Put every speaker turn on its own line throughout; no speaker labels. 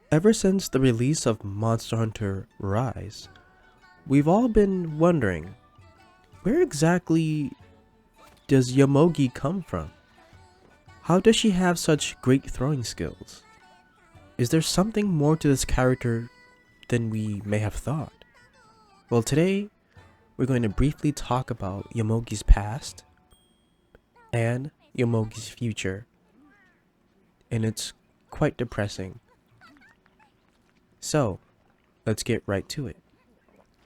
Ever since the release of Monster Hunter Rise, we've all been wondering, where exactly does Yomogi come from? How does she have such great throwing skills? Is there something more to this character than we may have thought? Well, today we're going to briefly talk about Yomogi's past and Yomogi's future, and it's quite depressing. So, let's get right to it.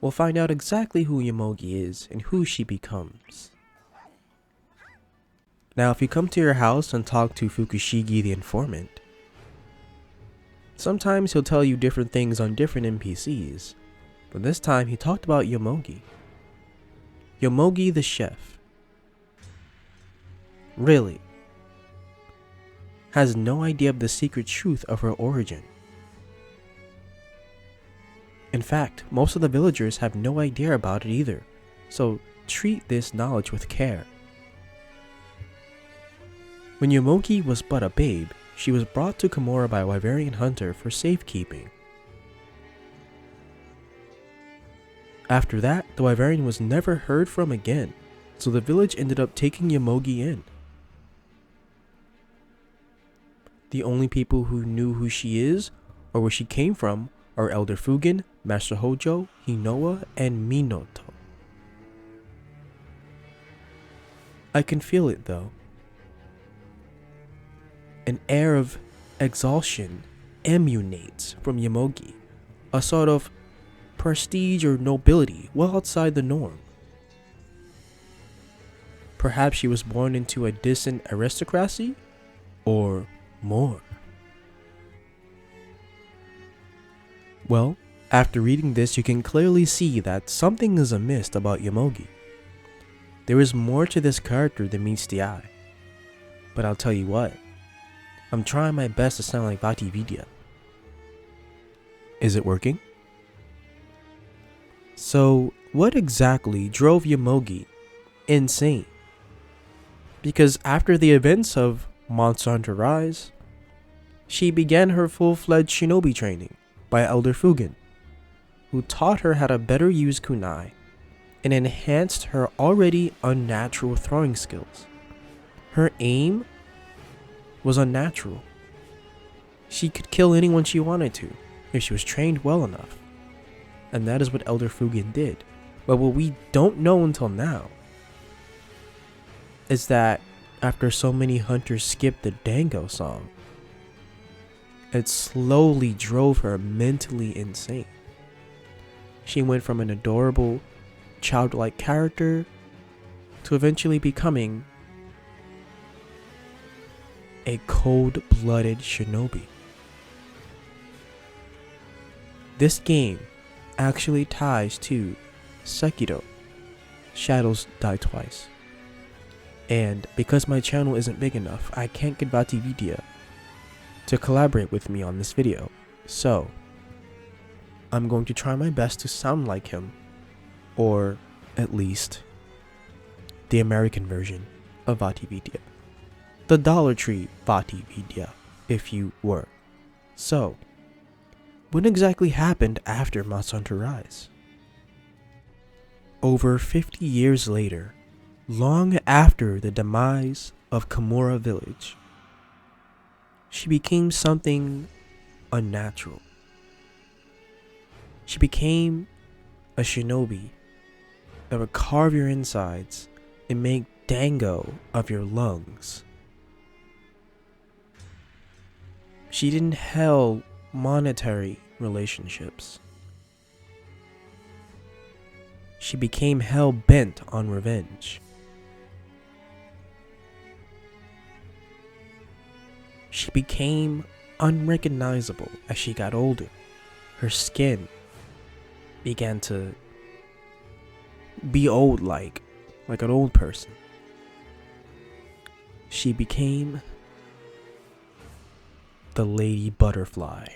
We'll find out exactly who Yomogi is and who she becomes. Now, if you come to your house and talk to Fukushigi the informant, sometimes he'll tell you different things on different NPCs, but this time he talked about Yomogi. Yomogi the chef. Really? Has no idea of the secret truth of her origin. In fact, most of the villagers have no idea about it either, so treat this knowledge with care. When Yomogi was but a babe, she was brought to Komura by a Wyverian hunter for safekeeping. After that, the Wyverian was never heard from again, so the village ended up taking Yomogi in. The only people who knew who she is, or where she came from, are Elder Fugen, Master Hojo, Hinoa, and Minoto. I can feel it though. An air of exhaustion emanates from Yomogi, a sort of prestige or nobility well outside the norm. Perhaps she was born into a distant aristocracy, or more. Well, after reading this, you can clearly see that something is amiss about Yomogi. There is more to this character than meets the eye. But I'll tell you what, I'm trying my best to sound like Vatividya. Is it working? So, what exactly drove Yomogi insane? Because after the events of Monster Hunter Rise, she began her full-fledged shinobi training by Elder Fugen, who taught her how to better use kunai and enhanced her already unnatural throwing skills. Her aim was unnatural. She could kill anyone she wanted to if she was trained well enough, and that is what Elder Fugen did. But what we don't know until now is that after so many hunters skipped the Dango song, it slowly drove her mentally insane. She went from an adorable, childlike character to eventually becoming a cold-blooded shinobi. This game actually ties to Sekiro, Shadows Die Twice. And because my channel isn't big enough, I can't get Vatividya to collaborate with me on this video, so I'm going to try my best to sound like him, or at least the American version of Vatividya, the Dollar Tree Vatividya, if you were. So, what exactly happened after Monster Hunter Rise? Over 50 years later, long after the demise of Komura Village, she became something unnatural. She became a shinobi that would carve your insides and make dango of your lungs. She didn't held monetary relationships. She became hell-bent on revenge. She became unrecognizable as she got older. Her skin began to be old like an old person. She became the Lady Butterfly.